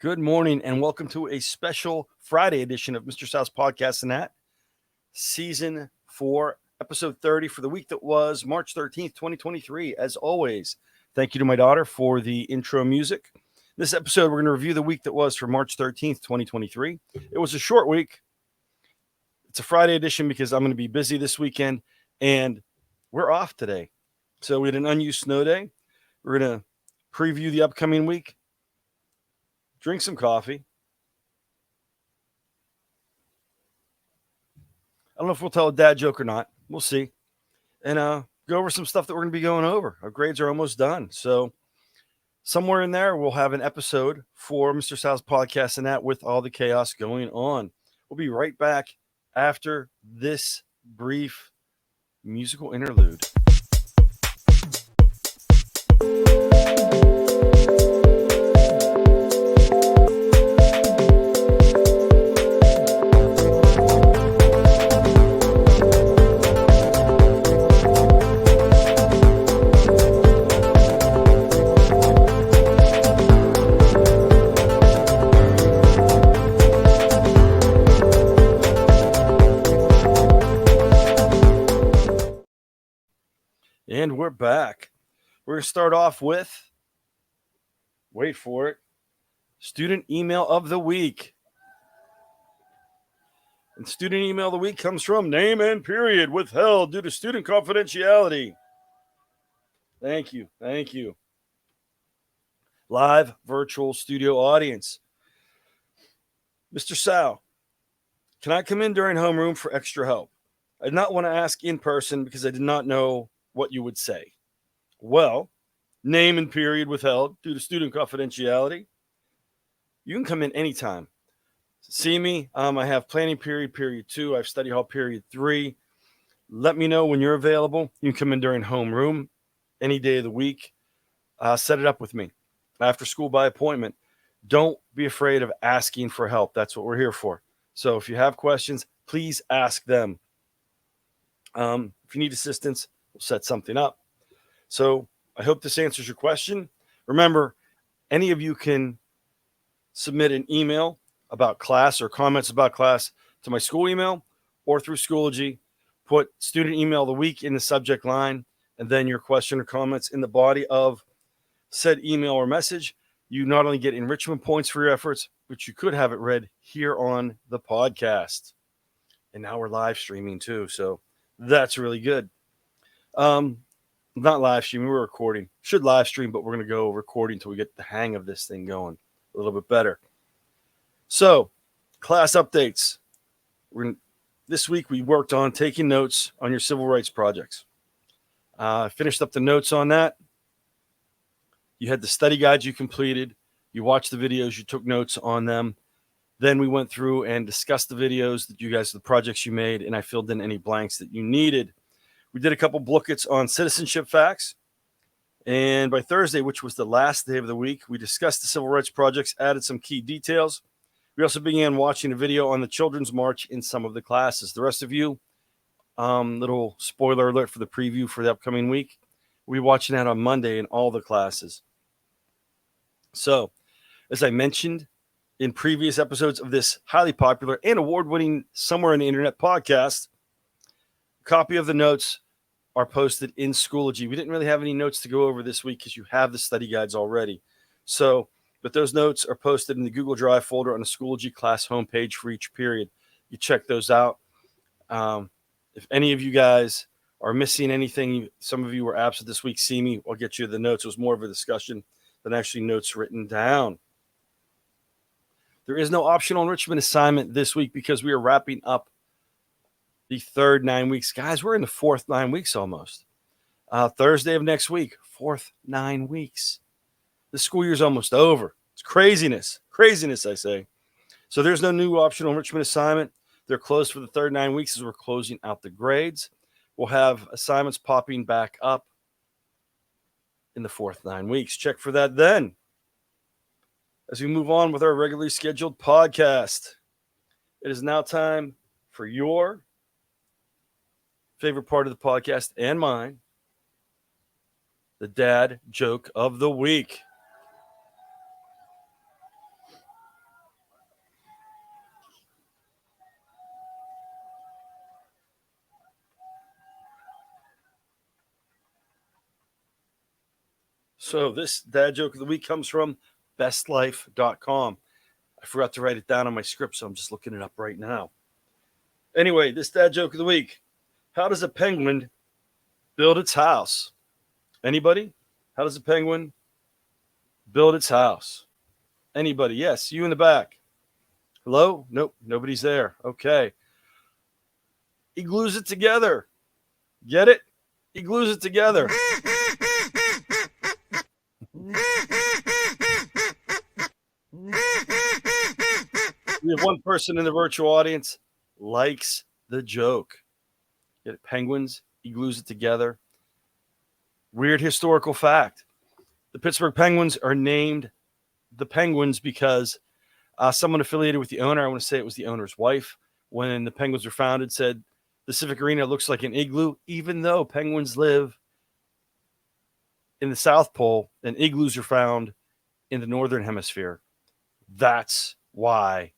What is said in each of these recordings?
Good morning and welcome to a special Friday edition of Mr. South's Podcast and That, Season 4, Episode 30 for the week that was March 13th, 2023. As always, thank you to my daughter for the intro music. This episode, we're going to review the week that was for March 13th, 2023. It was a short week. It's a Friday edition because I'm going to be busy this weekend and we're off today. So we had an unused snow day. We're going to preview the upcoming week. Drink some coffee. I don't know if we'll tell a dad joke or not. We'll see. And go over some stuff that we're going to be going over. Our grades are almost done. So somewhere in there, we'll have an episode for Mr. South's Podcast and That with all the chaos going on. We'll be right back after this brief musical interlude. And we're back. We're going to start off with, wait for it, student email of the week. And student email of the week comes from name and period withheld due to student confidentiality. Thank you. Thank you. Live virtual studio audience. Mr. Sal, can I come in during homeroom for extra help? I did not want to ask in person because I did not know what you would say. Well, name and period withheld due to student confidentiality. You can come in anytime. See me. I have planning period 2. I have study hall period 3. Let me know when you're available. You can come in during homeroom any day of the week. Set it up with me after school by appointment. Don't be afraid of asking for help. That's what we're here for. So if you have questions, please ask them. If you need assistance, we'll set something up. So I hope this answers your question. Remember, any of you can submit an email about class or comments about class to my school email or through Schoology. Put student email of the week in the subject line and then your question or comments in the body of said email or message. You not only get enrichment points for your efforts, but you could have it read here on the podcast. And now we're live streaming too, so that's really good. Not live streaming, we're recording. Should live stream, but we're going to go recording until we get the hang of this thing going a little bit better. So, class updates. This week we worked on taking notes on your civil rights projects. Finished up the notes on that. You had the study guides you completed. You watched the videos, you took notes on them. Then we went through and discussed the videos that you guys, the projects you made, and I filled in any blanks that you needed. We did a couple bookets on citizenship facts. And by Thursday, which was the last day of the week, we discussed the civil rights projects, added some key details. We also began watching a video on the Children's March in some of the classes. The rest of you, little spoiler alert for the preview for the upcoming week, we'll be watching that on Monday in all the classes. So, as I mentioned in previous episodes of this highly popular and award-winning Somewhere on the Internet podcast, a copy of the notes are posted in Schoology. We didn't really have any notes to go over this week because you have the study guides already. So, but those notes are posted in the Google Drive folder on the Schoology class homepage for each period. You check those out. If any of you guys are missing anything, some of you were absent this week, see me. I'll get you the notes. It was more of a discussion than actually notes written down. There is no optional enrichment assignment this week because we are wrapping up the third 9 weeks. Guys, we're in the fourth 9 weeks almost. Thursday of next week, fourth 9 weeks. The school year's almost over. It's craziness. Craziness, I say. So there's no new optional enrichment assignment. They're closed for the third 9 weeks as we're closing out the grades. We'll have assignments popping back up in the fourth 9 weeks. Check for that then. As we move on with our regularly scheduled podcast, it is now time for your favorite part of the podcast and mine, the dad joke of the week. So this dad joke of the week comes from bestlife.com. I forgot to write it down on my script, so I'm just looking it up right now. Anyway, this dad joke of the week. How does a penguin build its house? Anybody? How does a penguin build its house? Anybody? Yes, you in the back. Hello? Nope, nobody's there. Okay. He glues it together. Get it? He glues it together. We have one person in the virtual audience likes the joke. Get it? Penguins, he glues it together. Weird historical fact. The Pittsburgh Penguins are named the Penguins because someone affiliated with the owner, I want to say it was the owner's wife, when the Penguins were founded, said the Civic Arena looks like an igloo, even though penguins live in the South Pole and igloos are found in the Northern Hemisphere. That's why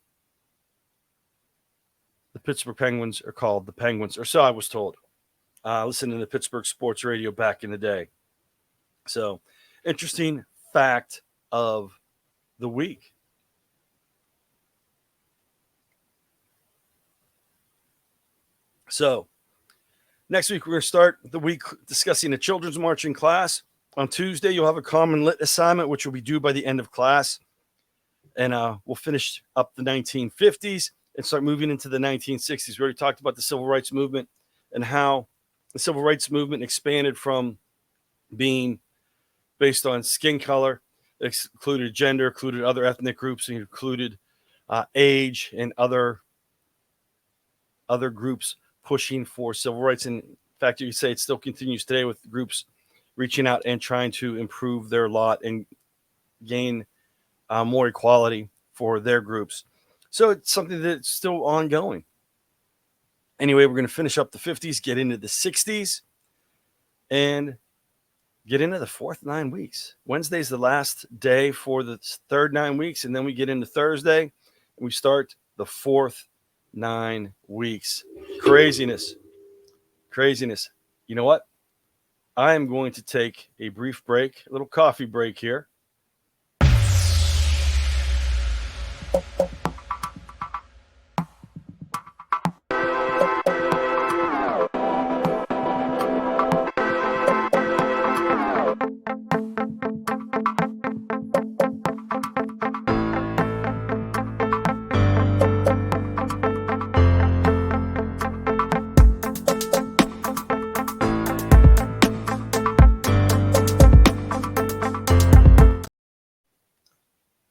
the Pittsburgh Penguins are called the Penguins, or so I was told. Listening to Pittsburgh sports radio back in the day. So, interesting fact of the week. So, next week we're going to start the week discussing a children's marching class. On Tuesday, you'll have a common lit assignment, which will be due by the end of class. And we'll finish up the 1950s and start moving into the 1960s. We already talked about the civil rights movement and how the civil rights movement expanded from being based on skin color, included gender, included other ethnic groups, and included age and other groups pushing for civil rights. And in fact, you could say it still continues today with groups reaching out and trying to improve their lot and gain more equality for their groups. So it's something that's still ongoing. Anyway, we're going to finish up the 50s, get into the 60s, and get into the fourth 9 weeks. Wednesday's the last day for the third 9 weeks, and then we get into Thursday, and we start the fourth 9 weeks. Craziness. You know what? I am going to take a brief break, a little coffee break here.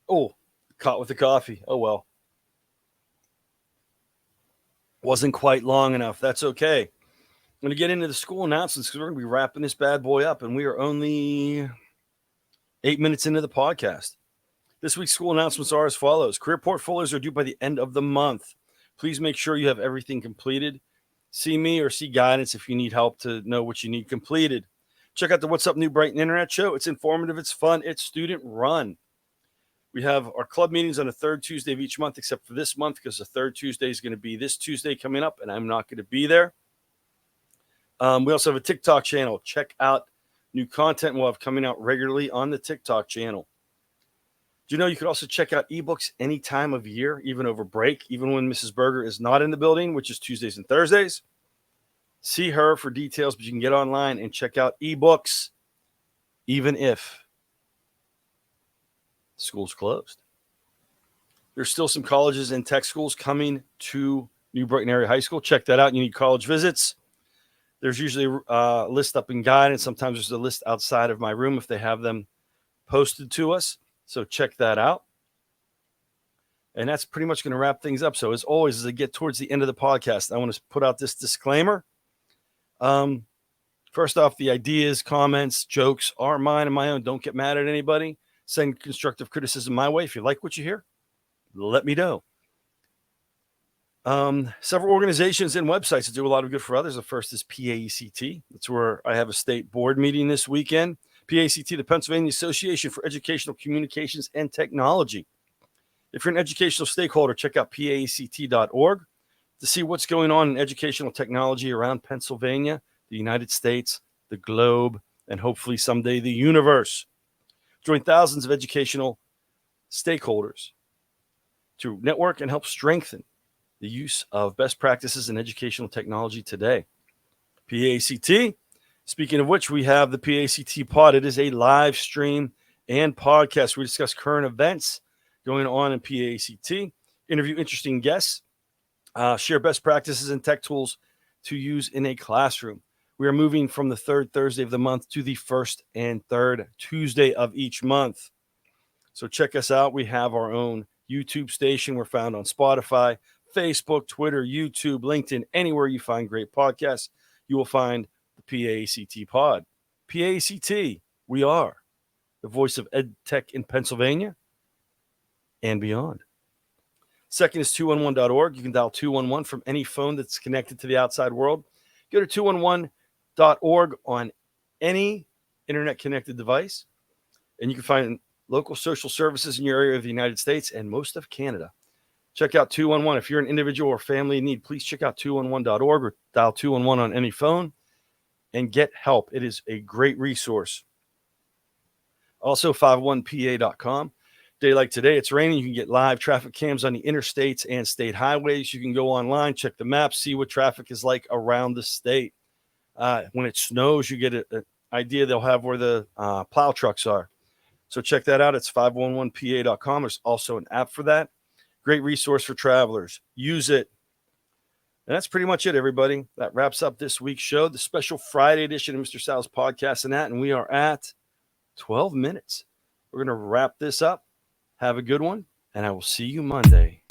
Oh, caught with the coffee. Oh, well. Wasn't quite long enough. That's okay. I'm going to get into the school announcements because we're going to be wrapping this bad boy up, and we are only 8 minutes into the podcast. This week's school announcements are as follows. Career portfolios are due by the end of the month. Please make sure you have everything completed. See me or see guidance if you need help to know what you need completed. Check out the What's Up New Brighton Internet Show. It's informative, it's fun, it's student run. We have our club meetings on the third Tuesday of each month, except for this month, because the third Tuesday is going to be this Tuesday coming up, and I'm not going to be there. We also have a TikTok channel. Check out new content we'll have coming out regularly on the TikTok channel. Do you know you could also check out ebooks any time of year, even over break, even when Mrs. Berger is not in the building, which is Tuesdays and Thursdays? See her for details, but you can get online and check out ebooks, even if school's closed. There's still some colleges and tech schools coming to New Brighton Area High School. Check that out. You need college visits. There's usually a list up in guide, and sometimes there's a list outside of my room if they have them posted to us. So check that out. And that's pretty much going to wrap things up. So as always, as I get towards the end of the podcast, I want to put out this disclaimer. First off, the ideas, comments, jokes are mine and my own. Don't get mad at anybody. Send constructive criticism my way. If you like what you hear, let me know. Several organizations and websites that do a lot of good for others. The first is PAECT. That's where I have a state board meeting this weekend. PAECT, the Pennsylvania Association for Educational Communications and Technology. If you're an educational stakeholder, check out paect.org to see what's going on in educational technology around Pennsylvania, the United States, the globe, and hopefully someday the universe. Join thousands of educational stakeholders to network and help strengthen the use of best practices in educational technology today. PACT. Speaking of which, we have the PACT Pod. It is a live stream and podcast. We discuss current events going on in PACT, interview interesting guests, share best practices and tech tools to use in a classroom. We are moving from the third Thursday of the month to the first and third Tuesday of each month. So check us out. We have our own YouTube station. We're found on Spotify, Facebook, Twitter, YouTube, LinkedIn, anywhere you find great podcasts, you will find the PACT Pod. PACT, we are the voice of EdTech in Pennsylvania and beyond. Second is 211.org. You can dial 211 from any phone that's connected to the outside world. Go to 211.org on any internet-connected device, and you can find local social services in your area of the United States and most of Canada. Check out 211. If you're an individual or family in need, please check out 211.org or dial 211 on any phone and get help. It is a great resource. Also, 501pa.com. Day like today, it's raining. You can get live traffic cams on the interstates and state highways. You can go online, check the map, see what traffic is like around the state. When it snows, you get an idea they'll have where the plow trucks are. So check that out. It's 511pa.com. There's also an app for that. Great resource for travelers. Use it. And that's pretty much it, everybody. That wraps up this week's show, the special Friday edition of Mr. Sal's Podcast and we are at 12 minutes. We're going to wrap this up. Have a good one, and I will see you Monday.